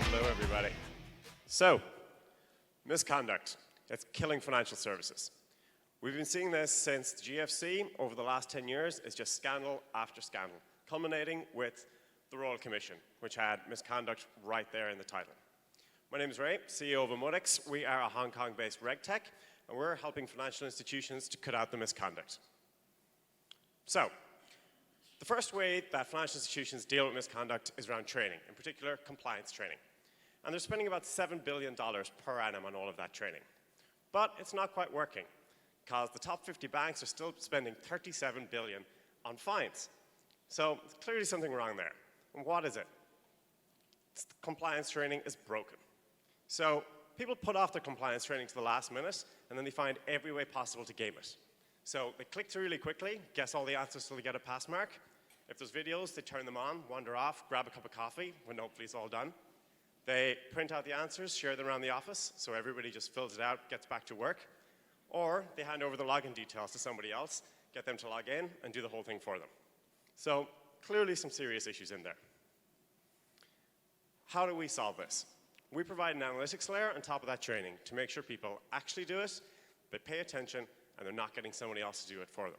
Hello, everybody. So, misconduct. It's killing financial services. We've been seeing this since the GFC over the last 10 years. It's just scandal after scandal, culminating with the Royal Commission, which had misconduct right there in the title. My name is Ray, CEO of Emotics. We are a Hong Kong-based RegTech, and we're helping financial institutions to cut out the misconduct. So, the first way that financial institutions deal with misconduct is around training, in particular compliance training. And they're spending about $7 billion per annum on all of that training. But it's not quite working, because the top 50 banks are still spending $37 billion on fines. So there's clearly something wrong there. And what is it? It's the compliance training is broken. So people put off their compliance training to the last minute, and then they find every way possible to game it. So they click through really quickly, guess all the answers till they get a pass mark. If there's videos, they turn them on, wander off, grab a cup of coffee when hopefully it's all done. They print out the answers, share them around the office, so everybody just fills it out, gets back to work. Or they hand over the login details to somebody else, get them to log in, and do the whole thing for them. So clearly some serious issues in there. How do we solve this? We provide an analytics layer on top of that training to make sure people actually do it, they pay attention, and they're not getting somebody else to do it for them.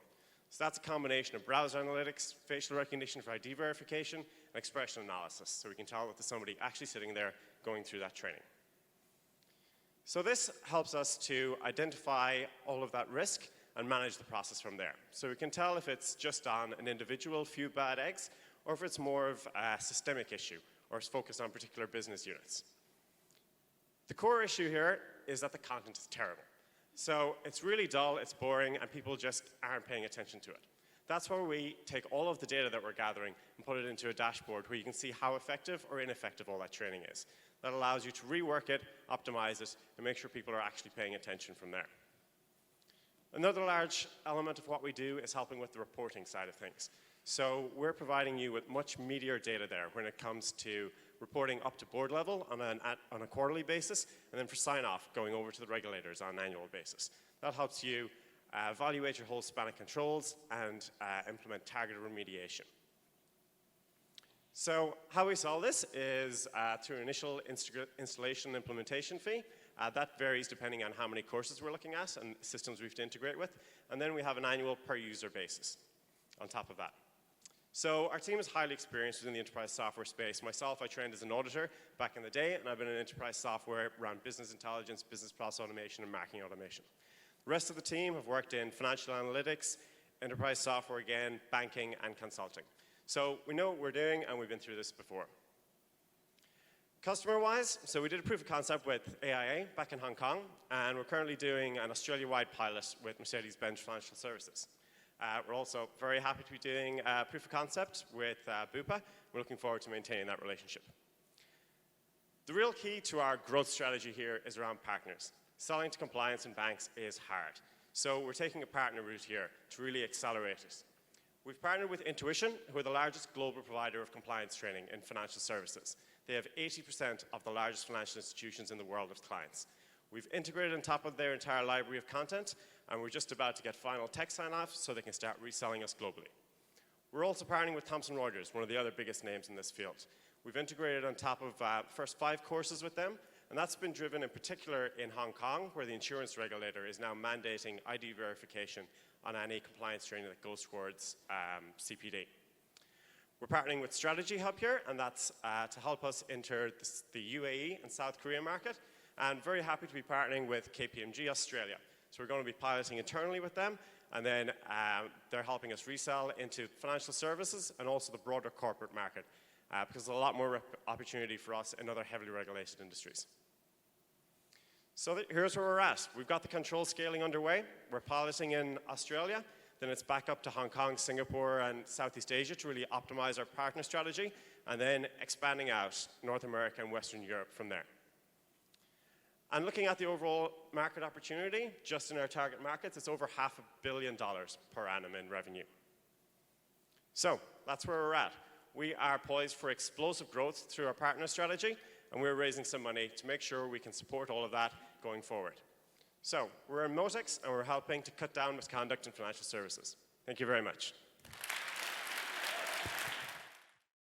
So that's a combination of browser analytics, facial recognition for ID verification, and expression analysis, so we can tell that there's somebody actually sitting there going through that training. So this helps us to identify all of that risk and manage the process from there. So we can tell if it's just on an individual few bad eggs, or if it's more of a systemic issue, or it's focused on particular business units. The core issue here is that the content is terrible. So it's really dull, it's boring, and people just aren't paying attention to it. That's where we take all of the data that we're gathering and put it into a dashboard where you can see how effective or ineffective all that training is. That allows you to rework it, optimize it, and make sure people are actually paying attention from there. Another large element of what we do is helping with the reporting side of things. So we're providing you with much meatier data there when it comes to reporting up to board level on a quarterly basis, and then for sign-off going over to the regulators on an annual basis. That helps you evaluate your whole span of controls and implement targeted remediation. So how we solve this is through an initial installation and implementation fee. That varies depending on how many courses we're looking at and systems we have to integrate with. And then we have an annual per user basis on top of that. So our team is highly experienced within the enterprise software space. Myself, I trained as an auditor back in the day, and I've been in enterprise software around business intelligence, business process automation, and marketing automation. The rest of the team have worked in financial analytics, enterprise software again, banking, and consulting. So we know what we're doing, and we've been through this before. Customer-wise, so we did a proof of concept with AIA back in Hong Kong, and we're currently doing an Australia-wide pilot with Mercedes-Benz Financial Services. We're also very happy to be doing a proof of concept with Bupa. We're looking forward to maintaining that relationship. The real key to our growth strategy here is around partners. Selling to compliance and banks is hard. So we're taking a partner route here to really accelerate it. We've partnered with Intuition, who are the largest global provider of compliance training in financial services. They have 80% of the largest financial institutions in the world as clients. We've integrated on top of their entire library of content, and we're just about to get final tech sign-off so they can start reselling us globally. We're also partnering with Thomson Reuters, one of the other biggest names in this field. We've integrated on top of first 5 courses with them, and that's been driven in particular in Hong Kong, where the insurance regulator is now mandating ID verification on any compliance training that goes towards CPD. We're partnering with Strategy Hub here, and that's to help us enter the UAE and South Korea market, and very happy to be partnering with KPMG Australia. So we're going to be piloting internally with them, and then they're helping us resell into financial services and also the broader corporate market, because there's a lot more opportunity for us in other heavily regulated industries. So here's where we're at. We've got the control scaling underway. We're piloting in Australia. Then it's back up to Hong Kong, Singapore, and Southeast Asia to really optimize our partner strategy, and then expanding out North America and Western Europe from there. And looking at the overall market opportunity, just in our target markets, it's over $500 million per annum in revenue. So that's where we're at. We are poised for explosive growth through our partner strategy, and we're raising some money to make sure we can support all of that going forward. So we're Emotics, and we're helping to cut down misconduct in financial services. Thank you very much.